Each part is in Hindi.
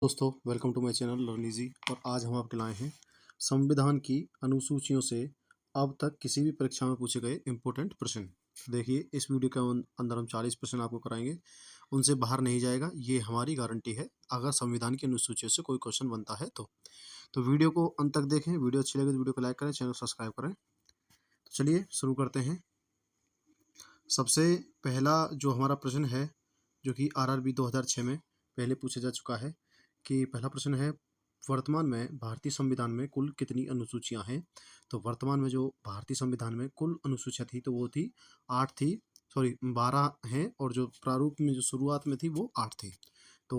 दोस्तों, welcome to my channel learn easy. और आज हम आपके लाए हैं संविधान की अनुसूचियों से अब तक किसी भी परीक्षा में पूछे गए इंपॉर्टेंट प्रश्न। देखिए, इस वीडियो के अंदर हम 40 प्रश्न आपको कराएंगे, उनसे बाहर नहीं जाएगा, ये हमारी गारंटी है। अगर संविधान की अनुसूचियों से कोई क्वेश्चन बनता है तो वीडियो को अंत तक देखें। वीडियो अच्छी लगे तो वीडियो को लाइक करें, चैनल सब्सक्राइब करें। तो चलिए शुरू करते हैं। सबसे पहला जो हमारा प्रश्न है, जो कि आरआरबी 2006 में पहले पूछा जा चुका है, कि पहला प्रश्न है, वर्तमान में भारतीय संविधान में कुल कितनी अनुसूचियां हैं? तो वर्तमान में जो भारतीय संविधान में कुल अनुसूचियां थी तो वो थी 8 थी, सॉरी 12 हैं, और जो प्रारूप में जो शुरुआत में थी वो 8 थी। तो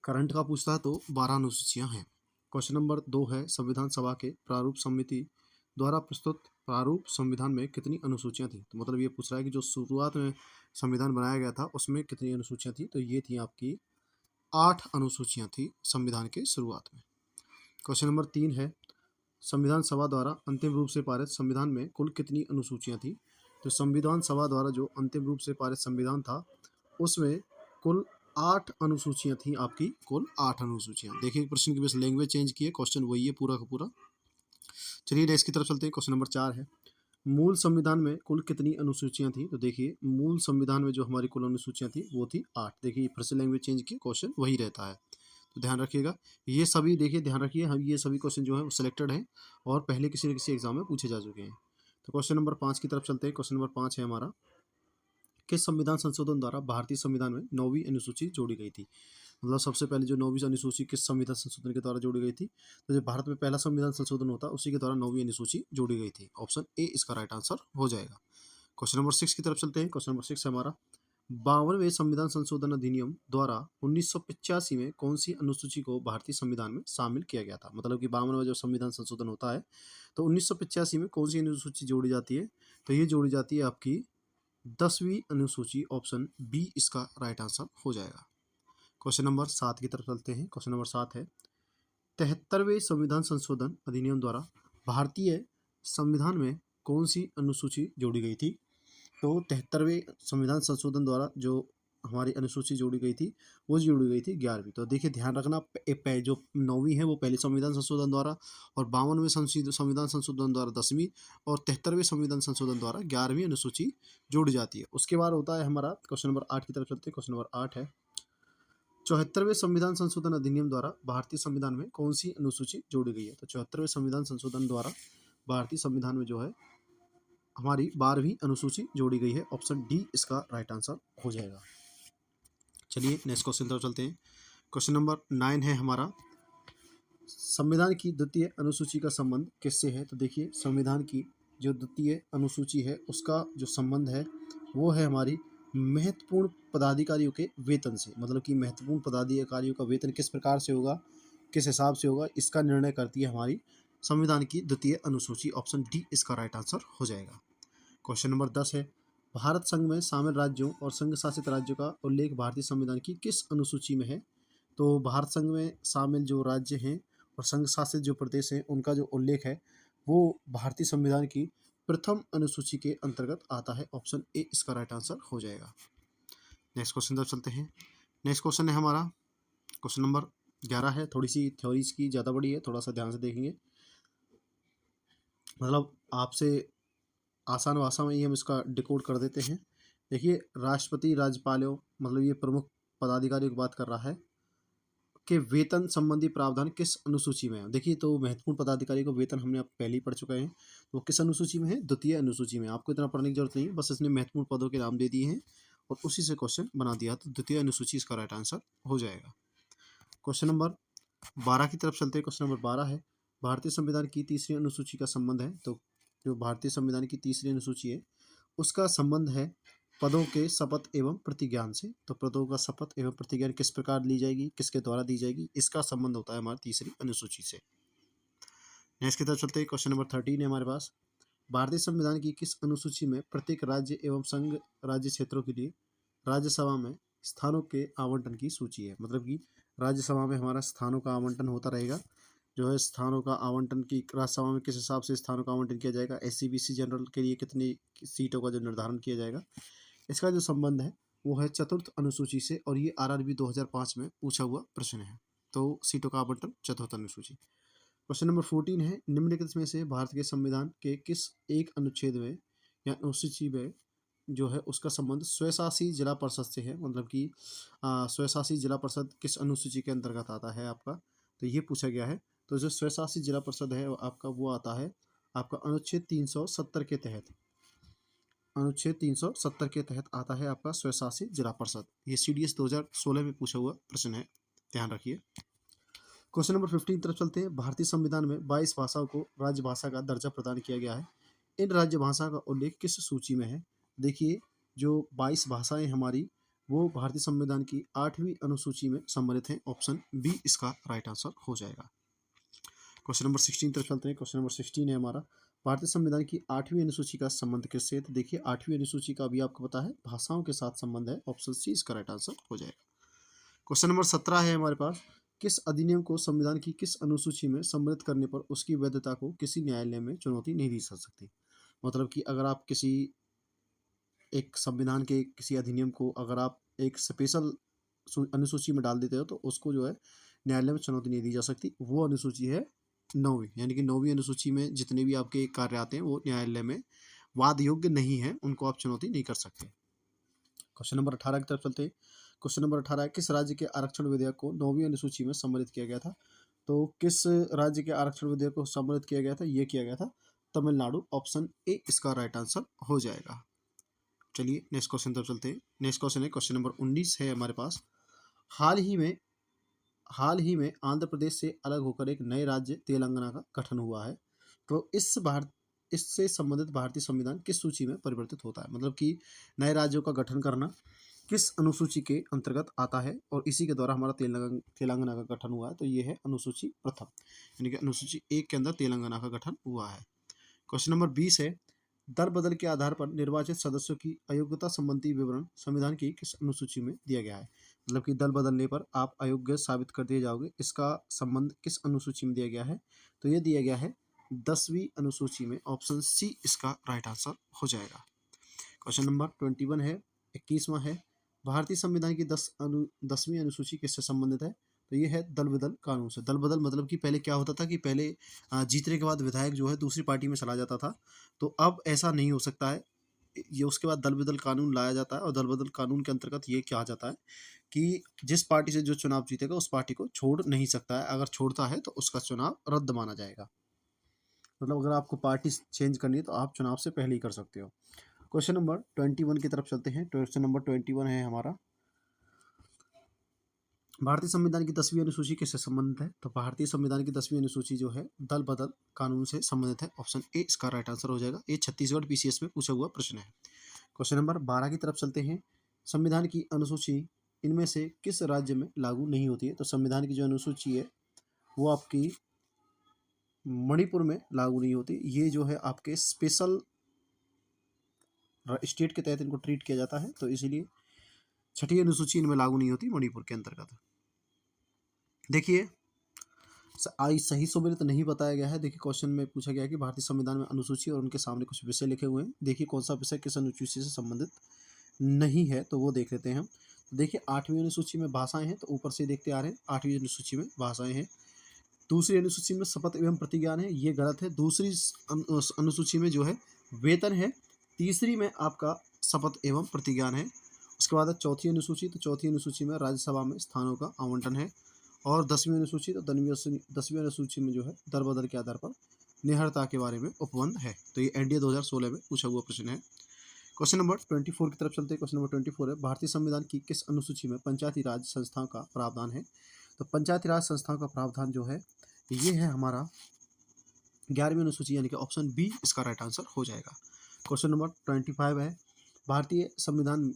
करंट का पूछता है तो 12 अनुसूचियां हैं। क्वेश्चन नंबर 2 है, संविधान सभा के प्रारूप समिति द्वारा प्रस्तुत प्रारूप संविधान में कितनी अनुसूचियां थी? तो मतलब ये पूछ रहा है कि जो शुरुआत में संविधान बनाया गया था उसमें कितनी अनुसूचियां थी? तो ये थी आपकी 8 अनुसूचियां थी संविधान के शुरुआत में। क्वेश्चन नंबर 3 है, संविधान सभा द्वारा अंतिम रूप से पारित संविधान में कुल कितनी अनुसूचियां थी? तो संविधान सभा द्वारा जो अंतिम रूप से पारित संविधान था उसमें कुल 8 अनुसूचियां थी आपकी, कुल 8 अनुसूचियां। देखिए, प्रश्न की बस लैंग्वेज चेंज की है, क्वेश्चन वही है पूरा का पूरा। चलिए नेक्स्ट की तरफ चलते हैं। क्वेश्चन नंबर 4 है, मूल संविधान में कुल कितनी अनुसूचियां थी? तो देखिए, मूल संविधान में जो हमारी कुल अनुसूचियां थी वो थी 8। देखिए, फिर से लैंग्वेज चेंज की, क्वेश्चन वही रहता है, तो ध्यान रखिएगा। ये सभी देखिए, ध्यान रखिए, हम ये सभी क्वेश्चन जो है वो सिलेक्टेड हैं और पहले किसी न किसी एग्जाम में पूछे जा चुके हैं। तो क्वेश्चन नंबर 5 की तरफ चलते हैं। क्वेश्चन नंबर 5 है हमारा, किस संविधान संशोधन द्वारा भारतीय संविधान में 9वीं अनुसूची जोड़ी गई थी? मतलब सबसे पहले जो 9वीं अनुसूची किस संविधान संशोधन के द्वारा जोड़ी गई थी? तो जो भारत में पहला संविधान संशोधन होता है उसी के द्वारा 9वीं अनुसूची जोड़ी गई थी। ऑप्शन ए इसका राइट आंसर हो जाएगा। क्वेश्चन नंबर 6 की तरफ चलते हैं। क्वेश्चन नंबर 6 है हमारा, 52वें संविधान संशोधन अधिनियम द्वारा 1985 में कौन सी अनुसूची को भारतीय संविधान में शामिल किया गया था? मतलब कि 52वां जो संविधान संशोधन होता है तो 1985 में कौन सी अनुसूची जोड़ी जाती है? तो ये जोड़ी जाती है आपकी 10वीं अनुसूची। ऑप्शन बी इसका राइट आंसर हो जाएगा। क्वेश्चन नंबर 7 की तरफ चलते हैं। क्वेश्चन नंबर 7 है, 73वें संविधान संशोधन अधिनियम द्वारा भारतीय संविधान में कौन सी अनुसूची जोड़ी गई थी? तो 73वें संविधान संशोधन द्वारा जो हमारी अनुसूची जोड़ी गई थी वो जोड़ी गई थी 11वीं। तो देखिए, ध्यान रखना, जो 9वीं है वो पहले संविधान संशोधन द्वारा, और 52वें संविधान संशोधन द्वारा 10वीं, और 73वें संविधान संशोधन द्वारा 11वीं अनुसूची जोड़ी जाती है। उसके बाद होता है हमारा क्वेश्चन नंबर 8 की तरफ चलते हैं। क्वेश्चन नंबर 8 है, 74वें संविधान संशोधन अधिनियम द्वारा भारतीय संविधान में कौन सी अनुसूची जोड़ी गई है? तो 74वें संविधान संशोधन द्वारा भारतीय संविधान में जो है हमारी 12वीं अनुसूची जोड़ी गई है। ऑप्शन डी इसका राइट आंसर हो जाएगा। चलिए नेक्स्ट क्वेश्चन तरफ चलते हैं। क्वेश्चन नंबर 9 है हमारा, संविधान की द्वितीय अनुसूची का संबंध किससे है? तो देखिए, संविधान की जो द्वितीय अनुसूची है उसका जो संबंध है वो है हमारी महत्वपूर्ण पदाधिकारियों के वेतन से। मतलब कि महत्वपूर्ण पदाधिकारियों का वेतन किस प्रकार से होगा, किस हिसाब से होगा, इसका निर्णय करती है हमारी संविधान की द्वितीय अनुसूची। ऑप्शन डी इसका राइट आंसर हो जाएगा। क्वेश्चन नंबर 10 है, भारत संघ में शामिल राज्यों और संघ शासित राज्यों का उल्लेख भारतीय संविधान की किस अनुसूची में है? तो भारत संघ में शामिल जो राज्य हैं और संघ शासित जो प्रदेश हैं उनका जो उल्लेख है वो भारतीय संविधान की प्रथम अनुसूची के अंतर्गत आता है। ऑप्शन ए इसका राइट आंसर हो जाएगा। नेक्स्ट क्वेश्चन तरफ चलते हैं। नेक्स्ट क्वेश्चन है हमारा, क्वेश्चन नंबर 11 है। थोड़ी सी थ्योरीज की ज़्यादा बड़ी है, थोड़ा सा ध्यान से देखेंगे। मतलब आपसे आसान भाषा में ही हम इसका डिकोड कर देते हैं। देखिए, राष्ट्रपति राज्यपालों, मतलब ये प्रमुख पदाधिकारियों की बात कर रहा है, कि वेतन संबंधी प्रावधान किस अनुसूची में है? देखिए, तो महत्वपूर्ण पदाधिकारी को वेतन हमने अब पहले ही पढ़ चुके हैं, तो किस अनुसूची में है? द्वितीय अनुसूची में। आपको इतना पढ़ने की जरूरत नहीं है, बस इसने महत्वपूर्ण पदों के नाम दे दिए हैं और उसी से क्वेश्चन बना दिया, तो द्वितीय अनुसूची इसका राइट आंसर हो जाएगा। क्वेश्चन नंबर 12 की तरफ चलते हैं। क्वेश्चन नंबर 12 है, भारतीय संविधान की तीसरी अनुसूची का संबंध है। तो जो भारतीय संविधान की तीसरी अनुसूची है उसका संबंध है पदों के शपथ एवं प्रतिज्ञान से। तो पदों का शपथ एवं प्रतिज्ञान किस प्रकार ली जाएगी, किसके द्वारा दी जाएगी, इसका संबंध होता है हमारी तीसरी अनुसूची से। नेक्स्ट की तरफ चलते हैं। क्वेश्चन नंबर 13 है हमारे पास, भारतीय संविधान की किस अनुसूची में प्रत्येक राज्य एवं संघ राज्य क्षेत्रों के लिए राज्यसभा में स्थानों के आवंटन की सूची है? मतलब कि राज्यसभा में हमारा स्थानों का आवंटन होता रहेगा। जो है स्थानों का आवंटन की राज्यसभा में किस हिसाब से स्थानों का आवंटन किया जाएगा, एससी बीसी जनरल के लिए कितनी सीटों का जो निर्धारण किया जाएगा, इसका जो संबंध है वो है चतुर्थ अनुसूची से, और ये आरआरबी 2005 में पूछा हुआ प्रश्न है। तो सीटों का आवंटन चतुर्थ अनुसूची। क्वेश्चन नंबर 14 है, निम्नलिखित में से भारत के संविधान के किस एक अनुच्छेद में या अनुसूची में जो है उसका संबंध स्वशासी जिला परिषद से है, मतलब कि स्वशासी जिला परिषद किस अनुसूची के अंतर्गत आता है आपका, तो ये पूछा गया है। तो जो स्वशासी जिला परिषद है आपका वो आता है आपका अनुच्छेद 370 के तहत, अनुच्छेद 370 के तहत आता है आपका स्वशासी जिला परिषद। ये CDS 2016 में पूछा हुआ प्रश्न है, ध्यान रखिए। क्वेश्चन नंबर 15 तरफ चलते हैं। भारतीय संविधान में 22 भाषाओं को राजभाषा का दर्जा प्रदान किया गया है। इन राज्य भाषा का उल्लेख किस सूची में है? देखिए, जो 22 भाषाएं हमारी वो भारतीय संविधान की 8वीं अनुसूची में सम्मिलित हैं। ऑप्शन बी इसका राइट आंसर हो जाएगा। क्वेश्चन नंबर 16 तरफ चलते हैं। क्वेश्चन नंबर 16 है हमारा, भारतीय संविधान की 8वीं अनुसूची का संबंध किससे है? तो देखिए, 8वीं अनुसूची का भी आपको पता है भाषाओं के साथ संबंध है। ऑप्शन सी इसका राइट आंसर हो जाएगा। क्वेश्चन नंबर 17 है हमारे पास, किस अधिनियम को संविधान की किस अनुसूची में सम्मिलित करने पर उसकी वैधता को किसी न्यायालय में चुनौती नहीं दी जा सकती? मतलब कि अगर आप किसी एक संविधान के किसी अधिनियम को अगर आप एक स्पेशल अनुसूची में डाल देते हो तो उसको जो है न्यायालय में चुनौती नहीं दी जा सकती। वो अनुसूची है 9वीं, यानी कि 9वीं अनुसूची में जितने भी आपके कार्य आते हैं वो न्यायालय में वाद योग्य नहीं है, उनको आप चुनौती नहीं कर सकते। क्वेश्चन नंबर 18 की तरफ चलते हैं। क्वेश्चन नंबर 18 है, किस राज्य के आरक्षण विधेयक को 9वीं अनुसूची में सम्मिलित किया गया था? तो किस राज्य के आरक्षण विधेयक को सम्मिलित किया गया था? ये किया गया था तमिलनाडु। ऑप्शन ए इसका राइट आंसर हो जाएगा। चलिए नेक्स्ट क्वेश्चन तरफ चलते हैं। नेक्स्ट क्वेश्चन है क्वेश्चन नंबर 19 है हमारे पास, हाल ही में आंध्र प्रदेश से अलग होकर एक नए राज्य तेलंगाना का गठन हुआ है। तो इससे संबंधित भारतीय संविधान किस सूची में परिवर्तित होता है? मतलब कि नए राज्यों का गठन करना किस अनुसूची के अंतर्गत आता है और इसी के द्वारा हमारा तेलंगाना का गठन हुआ है। तो ये है अनुसूची प्रथम, यानी कि अनुसूची 1 के अंदर तेलंगाना का गठन हुआ है। क्वेश्चन नंबर 20 है, दल बदल के आधार पर निर्वाचित सदस्यों की अयोग्यता संबंधी विवरण संविधान की किस अनुसूची में दिया गया है? मतलब कि दल बदलने पर आप अयोग्य साबित कर दिए जाओगे, इसका संबंध किस अनुसूची में दिया गया है? तो ये दिया गया है 10वीं अनुसूची में। ऑप्शन सी इसका राइट आंसर हो जाएगा। क्वेश्चन नंबर 21 है, 21वां है, भारतीय संविधान की 10वीं अनुसूची किससे संबंधित है? तो ये है दल बदल कानून से। दल बदल मतलब कि पहले क्या होता था कि पहले जीतने के बाद विधायक जो है दूसरी पार्टी में चला जाता था, तो अब ऐसा नहीं हो सकता है। ये उसके बाद दल बदल कानून लाया जाता है और दल बदल कानून के अंतर्गत ये कहा जाता है कि जिस पार्टी से जो चुनाव जीतेगा उस पार्टी को छोड़ नहीं सकता है, अगर छोड़ता है तो उसका चुनाव रद्द माना जाएगा। मतलब अगर आपको पार्टी चेंज करनी है तो आप चुनाव से पहले ही कर सकते हो। क्वेश्चन नंबर 21 की तरफ चलते हैं। क्वेश्चन नंबर 21 है हमारा, भारतीय संविधान की 10वीं अनुसूची किससे संबंधित है? तो भारतीय संविधान की 10वीं अनुसूची जो है दल बदल कानून से संबंधित है। ऑप्शन ए इसका राइट आंसर हो जाएगा। ये छत्तीसगढ़ PCS में पूछा हुआ प्रश्न है। क्वेश्चन नंबर 12 की तरफ चलते हैं। संविधान की अनुसूची इनमें से किस राज्य में लागू नहीं होती है? तो संविधान की जो अनुसूची है वो आपकी मणिपुर में लागू नहीं होती। ये जो है आपके स्पेशल स्टेट के तहत इनको ट्रीट किया जाता है, तो इसीलिए 6ठी अनुसूची इनमें लागू नहीं होती मणिपुर के अंतर्गत। देखिए सही सुमेलित तो नहीं बताया गया है। देखिए क्वेश्चन में पूछा गया है कि भारतीय संविधान में अनुसूची और उनके सामने कुछ विषय लिखे हुए हैं। देखिए कौन सा विषय किस अनुसूची से संबंधित नहीं है, तो वो देख लेते हैं हम। देखिए 8वीं अनुसूची में भाषाएं हैं, तो ऊपर से देखते आ रहे हैं 8वीं अनुसूची में भाषाएं हैं। दूसरी अनुसूची में शपथ एवं प्रतिज्ञान है, ये गलत है। दूसरी अनुसूची में जो है वेतन है। तीसरी में आपका शपथ एवं प्रतिज्ञान है। उसके बाद है चौथी अनुसूची, तो चौथी अनुसूची में राज्यसभा में स्थानों का आवंटन है। और 10वीं अनुसूची, तो 10वीं अनुसूची में जो है दल बदल के आधार पर निहरता के बारे में उपबंध है। तो ये NDA 2016 में पूछा हुआ प्रश्न है। क्वेश्चन नंबर 24 की तरफ चलते हैं। क्वेश्चन नंबर 24 है, भारतीय संविधान की किस अनुसूची में पंचायती राज संस्थाओं का प्रावधान है? तो पंचायती राज संस्थाओं का प्रावधान जो है ये है हमारा 11वीं अनुसूची, यानी कि ऑप्शन बी इसका राइट आंसर हो जाएगा। क्वेश्चन नंबर 25 है, भारतीय संविधान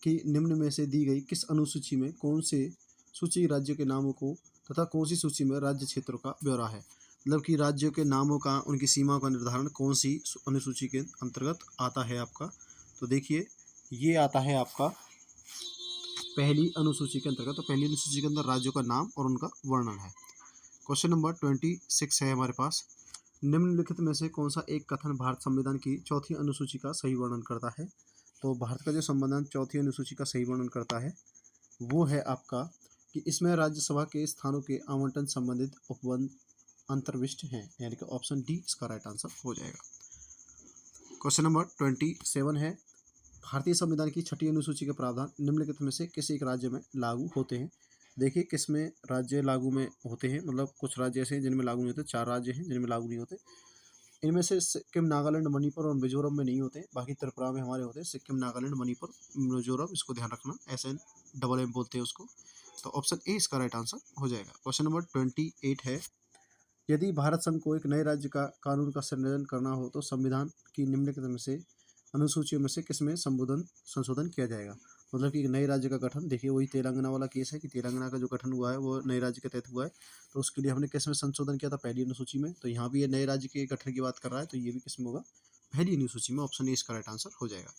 की निम्न में से दी गई किस अनुसूची में कौन से सूची राज्यों के नामों को तथा कौन सी सूची में राज्य क्षेत्रों का ब्यौरा है? मतलब कि राज्यों के नामों का, उनकी सीमाओं का निर्धारण कौन सी अनुसूची के अंतर्गत आता है आपका? तो देखिए ये आता है आपका पहली अनुसूची के अंतर्गत। तो पहली अनुसूची के अंदर राज्यों का नाम और उनका वर्णन है। क्वेश्चन नंबर 26 है हमारे पास, निम्नलिखित में से कौन सा एक कथन भारत संविधान की चौथी अनुसूची का सही वर्णन करता है? तो भारत का जो संविधान चौथी अनुसूची का सही वर्णन करता है वो है आपका कि इसमें राज्यसभा के स्थानों के आवंटन संबंधित उपबंध अंतर्विष्ट हैं, यानी कि ऑप्शन डी इसका राइट आंसर हो जाएगा। क्वेश्चन नंबर 27 है, भारतीय संविधान की छठी अनुसूची के प्रावधान निम्नलिखित में से किसी एक राज्य में लागू होते हैं। देखिए किस में राज्य लागू में होते हैं, मतलब कुछ राज्य ऐसे हैं जिनमें लागू नहीं होते, 4 राज्य हैं जिनमें लागू नहीं होते। इनमें से सिक्किम, नागालैंड, मणिपुर और मिजोरम में नहीं होते, बाकी त्रिपुरा में हमारे होते हैं। सिक्किम, नागालैंड, मणिपुर, मिजोरम, इसको ध्यान रखना, SN बोलते हैं उसको। तो ऑप्शन ए इसका राइट आंसर हो जाएगा। क्वेश्चन नंबर 28 है, यदि भारत संघ को एक नए राज्य का कानून का सृजन करना हो तो संविधान की निम्नलिखित में से अनुसूचियों में से किसमें संशोधन किया जाएगा। मतलब कि एक नए राज्य का गठन, देखिए वही तेलंगाना वाला केस है कि तेलंगाना का जो गठन हुआ है वो नए राज्य के तहत हुआ है, तो उसके लिए हमने किस में संशोधन किया था, पहली अनुसूची में। तो यहाँ भी ये नए राज्य के गठन की बात कर रहा है, तो ये भी किस में होगा, पहली अनुसूची में। ऑप्शन ए इसका राइट आंसर हो जाएगा।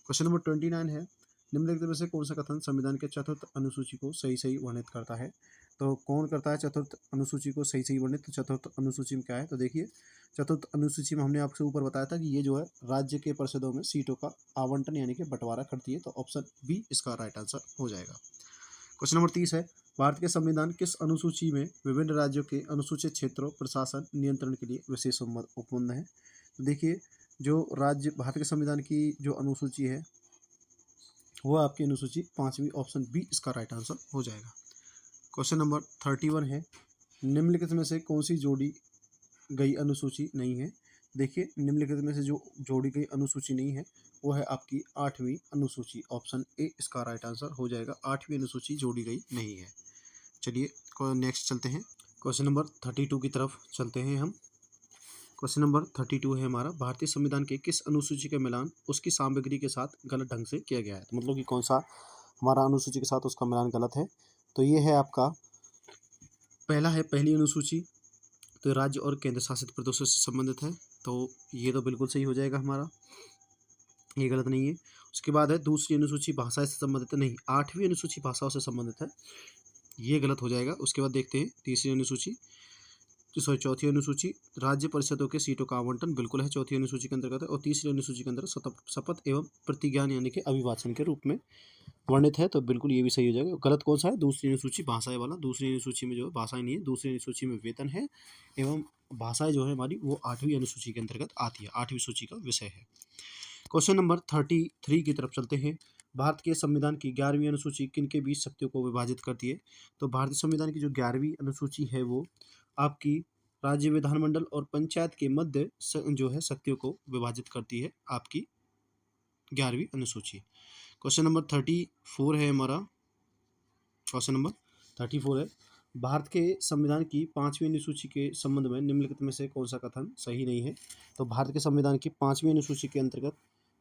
क्वेश्चन नंबर 29 है, निम्नलिखित में से कौन सा कथन संविधान के चतुर्थ अनुसूची को सही सही वर्णित करता है। तो कौन करता है चतुर्थ अनुसूची को सही सही वर्णित, तो चतुर्थ अनुसूची में क्या है, तो देखिए चतुर्थ अनुसूची में हमने आपसे ऊपर बताया था कि ये जो है राज्य के परिषदों में सीटों का आवंटन यानी कि बंटवारा करती है, तो ऑप्शन बी इसका राइट आंसर हो जाएगा। क्वेश्चन नंबर 30 है, भारत के संविधान किस अनुसूची में विभिन्न राज्यों के अनुसूचित क्षेत्रों प्रशासन नियंत्रण के लिए विशेष उपबंध है। तो देखिए जो राज्य भारत के संविधान की जो अनुसूची है वो आपकी अनुसूची 5वीं, ऑप्शन बी इसका राइट आंसर हो जाएगा। क्वेश्चन नंबर 31 है, निम्नलिखित में से कौन सी जोड़ी गई अनुसूची नहीं है। देखिए निम्नलिखित में से जो जोड़ी गई अनुसूची नहीं है वो है आपकी 8वीं अनुसूची, ऑप्शन ए इसका राइट आंसर हो जाएगा। 8वीं अनुसूची जोड़ी गई नहीं है। चलिए नेक्स्ट चलते हैं, क्वेश्चन नंबर 32 की तरफ चलते हैं हम। क्वेश्चन नंबर 32 है हमारा, भारतीय संविधान के किस अनुसूची का मिलान उसकी सामग्री के साथ गलत ढंग से किया गया है। तो मतलब कि कौन सा हमारा अनुसूची के साथ उसका मिलान गलत है। तो ये है आपका पहला है पहली अनुसूची, तो राज्य और केंद्र शासित प्रदेशों से संबंधित है, तो ये तो बिल्कुल सही हो जाएगा हमारा, ये गलत नहीं है। उसके बाद है दूसरी अनुसूची भाषा से संबंधित है, नहीं 8वीं अनुसूची भाषाओं से संबंधित है, ये गलत हो जाएगा। उसके बाद देखते हैं तीसरी अनुसूची, चौथी अनुसूची राज्य परिषदों के सीटों का आवंटन बिल्कुल है, चौथी अनुसूची के अंतर्गत है। और तीसरी अनुसूची के अंदर शपथ एवं प्रतिज्ञान यानी कि अभिभाषण के रूप में वर्णित है, तो बिल्कुल ये भी सही हो जाएगा। गलत कौन सा है, दूसरी अनुसूची भाषाएं वाला, दूसरी अनुसूची में जो है भाषाएं नहीं है, दूसरी अनुसूची में वेतन है एवं भाषाएं जो है हमारी वो 8वीं अनुसूची के अंतर्गत आती है, 8वीं सूची का विषय है। क्वेश्चन नंबर 33 की तरफ चलते हैं, भारत के संविधान की 11वीं अनुसूची किन के बीच शक्तियों को विभाजित करती है। तो भारतीय संविधान की जो 11वीं अनुसूची है वो आपकी राज्य विधानमंडल और पंचायत के मध्य जो है शक्तियों को विभाजित करती है, आपकी 11वीं अनुसूची। क्वेश्चन नंबर 34 है हमारा, क्वेश्चन नंबर 34 है, भारत के संविधान की 5वीं अनुसूची के संबंध में निम्नलिखित में से कौन सा कथन सही नहीं है। तो भारत के संविधान की 5वीं अनुसूची के अंतर्गत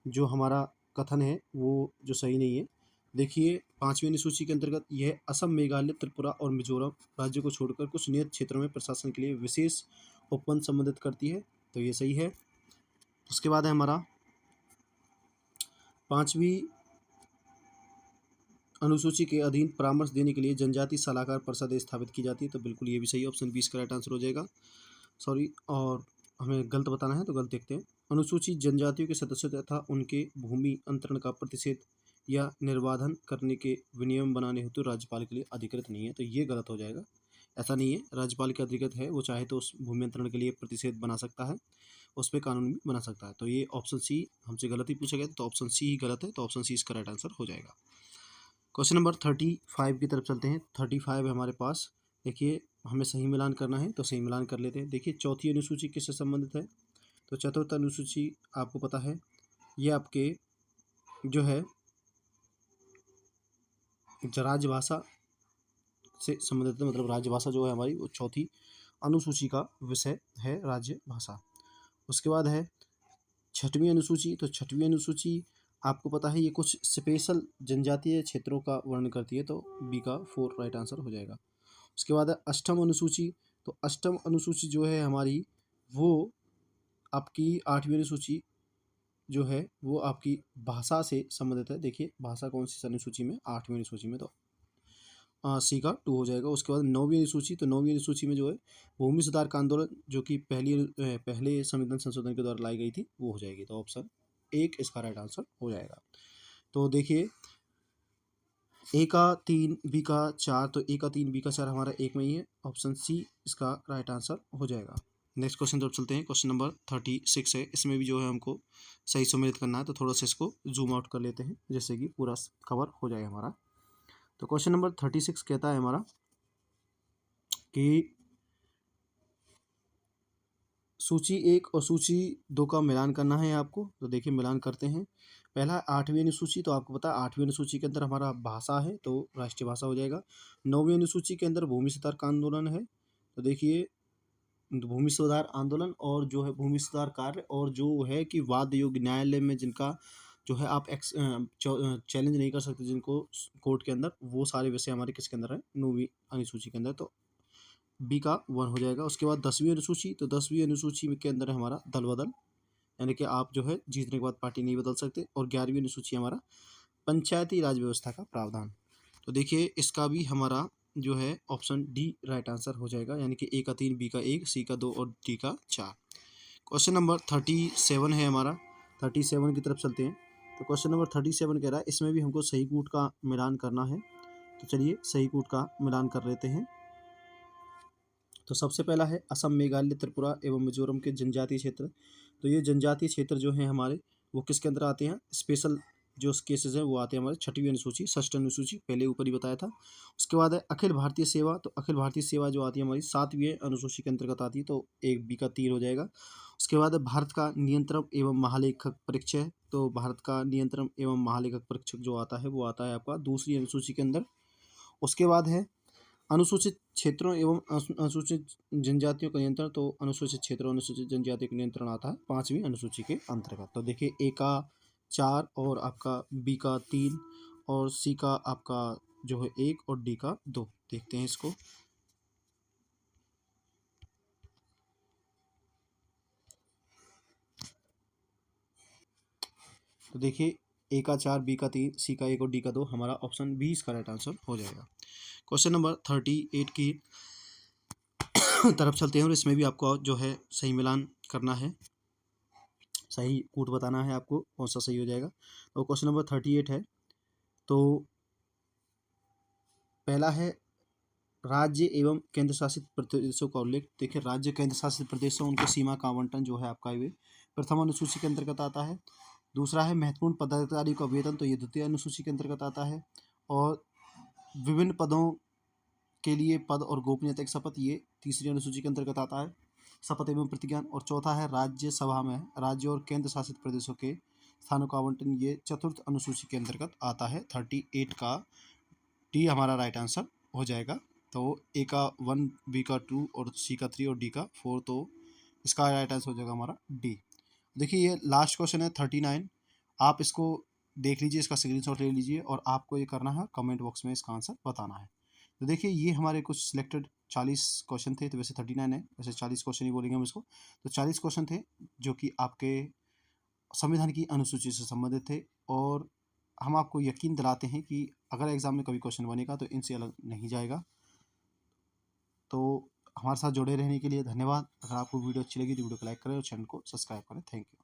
जो हमारा कथन है वो जो सही नहीं है। देखिए 5वीं अनुसूची के अंतर्गत यह असम, मेघालय, त्रिपुरा और मिजोरम राज्यों को छोड़कर कुछ नियत क्षेत्रों में प्रशासन के लिए विशेष उपबंध संबंधित करती है, तो ये सही है। उसके बाद है हमारा 5वीं अनुसूची के अधीन परामर्श देने के लिए जनजाति सलाहकार परिषद स्थापित की जाती है, तो बिल्कुल ये भी सही है, ऑप्शन 20 का राइट आंसर हो जाएगा। सॉरी, और हमें गलत बताना है तो गलत देखते हैं। अनुसूचित जनजातियों के सदस्यों तथा उनके भूमि अंतरण का प्रतिषेध या निर्बाधन करने के विनियम बनाने हेतु राज्यपाल के लिए अधिकृत नहीं है, तो ये गलत हो जाएगा। ऐसा नहीं है, राज्यपाल के अधिकृत है, वो चाहे तो उस भूमि अंतरण के लिए प्रतिषेध बना सकता है, उस पर कानून भी बना सकता है। तो ये ऑप्शन सी हमसे गलत ही पूछा गया, तो ऑप्शन सी ही गलत है, तो ऑप्शन सी इसका राइट आंसर हो जाएगा। क्वेश्चन नंबर 35 की तरफ चलते हैं। 35 है हमारे पास, देखिए हमें सही मिलान करना है तो सही मिलान कर लेते हैं। देखिए चौथी अनुसूची किससे संबंधित है, तो चतुर्थ अनुसूची आपको पता है ये आपके जो है राजभाषा से संबंधित है, मतलब राजभाषा जो है हमारी वो चौथी अनुसूची का विषय है, राज्य भाषा। उसके बाद है 6वीं अनुसूची, तो 6वीं अनुसूची आपको पता है ये कुछ स्पेशल जनजातीय क्षेत्रों का वर्णन करती है, तो बी का 4 राइट आंसर हो जाएगा। उसके बाद है 8वीं अनुसूची, तो 8वीं अनुसूची जो है हमारी वो आपकी 8वीं अनुसूची जो है वो आपकी भाषा से संबंधित है। देखिए भाषा कौन सी अनुसूची में, 8वीं अनुसूची में, तो सी का 2 हो जाएगा। उसके बाद 9वीं अनुसूची, तो 9वीं अनुसूची में जो है भूमि सुधार का आंदोलन जो कि पहले संविधान संशोधन के द्वारा लाई गई थी वो हो जाएगी, तो ऑप्शन 1 इसका राइट आंसर हो जाएगा। तो देखिए ए का 3 बी का 4, तो ए का 3 बी का 4 हमारा एक में ही है, ऑप्शन सी इसका राइट आंसर हो जाएगा। नेक्स्ट क्वेश्चन तरफ चलते हैं। क्वेश्चन नंबर 36 है। इसमें भी जो है हमको सही सम्मिलित करना है, तो थोड़ा सा इसको जूम आउट कर लेते हैं जिससे कि पूरा कवर हो जाए हमारा। तो क्वेश्चन नंबर 36 कहता है हमारा कि सूची 1 और सूची 2 का मिलान करना है आपको। तो देखिए मिलान करते हैं। पहला 8वीं अनुसूची, तो आपको पता है 8वीं अनुसूची के अंदर हमारा भाषा है, तो राष्ट्रीय भाषा हो जाएगा। 9वीं अनुसूची के अंदर भूमि सुधार का आंदोलन है, तो देखिए भूमि सुधार आंदोलन और जो है भूमि सुधार कार्य, और जो है कि वाद योग्य न्यायालय में जिनका जो है आप चैलेंज नहीं कर सकते जिनको कोर्ट के अंदर, वो सारे विषय हमारे किसके अंदर है, 9वीं अनुसूची के अंदर, तो बी का 1 हो जाएगा। उसके बाद 10वीं अनुसूची, तो 10वीं अनुसूची के अंदर है हमारा दल बदल, यानी कि आप जो है जीतने के बाद पार्टी नहीं बदल सकते। और 11वीं अनुसूची हमारा पंचायती राज व्यवस्था का प्रावधान। तो देखिए इसका भी हमारा जो है ऑप्शन डी राइट आंसर हो जाएगा, यानी कि ए का 3, बी का 1, सी का 2 और डी का 4। क्वेश्चन नंबर 37 है हमारा। 37 की तरफ चलते हैं। तो क्वेश्चन नंबर 37 कह रहा है इसमें भी हमको सही कूट का मिलान करना है, तो चलिए सही कूट का मिलान कर लेते हैं। तो सबसे पहला है असम, मेघालय, त्रिपुरा एवं मिजोरम के जनजातीय क्षेत्र। तो ये जनजातीय क्षेत्र जो हैं हमारे, वो किसके अंदर आते हैं, स्पेशल जो केसेस हैं वो आते हैं हमारे 6वीं अनुसूची, 6ठ अनुसूची, पहले ऊपर ही बताया था। उसके बाद है अखिल भारतीय सेवा, तो अखिल भारतीय सेवा जो आती है हमारी 7वीं अनुसूची के अंतर्गत आती है, तो एक बी का 3 हो जाएगा। उसके बाद है भारत का नियंत्रक एवं महालेखक परीक्षय, तो भारत का नियंत्रण एवं महालेखक परीक्षक जो आता है वो आता है आपका 2री अनुसूची के अंदर। उसके बाद है अनुसूचित क्षेत्रों एवं अनुसूचित जनजातियों का नियंत्रण, तो अनुसूचित क्षेत्रों अनुसूचित जनजातियों का नियंत्रण आता है 5वीं अनुसूची के अंतर्गत। तो देखिए ए का 4 और आपका बी का 3 और सी का आपका जो है 1 और डी का 2। देखते हैं इसको। तो देखिए ए का 4, बी का 3, सी का 1 और डी का 2, हमारा ऑप्शन बी इसका राइट आंसर हो जाएगा। क्वेश्चन नंबर 38 की तरफ चलते हैं, और इसमें भी आपको जो है सही मिलान करना है, सही कूट बताना है आपको कौन सा सही हो जाएगा। तो क्वेश्चन नंबर 38 है। तो पहला है राज्य एवं केंद्र शासित प्रदेशों का उल्लेख। देखिए राज्य केंद्र शासित प्रदेशों उनके सीमा का आवंटन जो है आपका ये प्रथम अनुसूची के अंतर्गत आता है। दूसरा है महत्वपूर्ण पदाधिकारी का वेतन, तो ये 2य अनुसूची के अंतर्गत आता है। और विभिन्न पदों के लिए पद और गोपनीयता की शपथ, ये 3री अनुसूची के अंतर्गत आता है, शपथ एवं प्रतिज्ञान। और चौथा है राज्यसभा में राज्य और केंद्र शासित प्रदेशों के स्थानों का आवंटन, ये 4th अनुसूची के अंतर्गत आता है। 38 का डी हमारा राइट आंसर हो जाएगा। तो ए का 1, बी का 2 और सी का 3 और डी का 4, तो इसका राइट आंसर हो जाएगा हमारा डी। देखिए ये लास्ट क्वेश्चन है 39। आप इसको देख लीजिए, इसका स्क्रीनशॉट ले लीजिए, और आपको ये करना है कमेंट बॉक्स में इसका आंसर बताना है। तो देखिए ये हमारे कुछ सिलेक्टेड 40 क्वेश्चन थे, तो वैसे 39 है, वैसे 40 क्वेश्चन ही बोलेंगे हम इसको। तो 40 क्वेश्चन थे जो कि आपके संविधान की अनुसूची से संबंधित थे, और हम आपको यकीन दिलाते हैं कि अगर एग्जाम में कभी क्वेश्चन बनेगा तो इनसे अलग नहीं जाएगा। तो हमारे साथ जुड़े रहने के लिए धन्यवाद। अगर आपको वीडियो अच्छी लगी तो वीडियो को लाइक करें और चैनल को सब्सक्राइब करें। Thank you.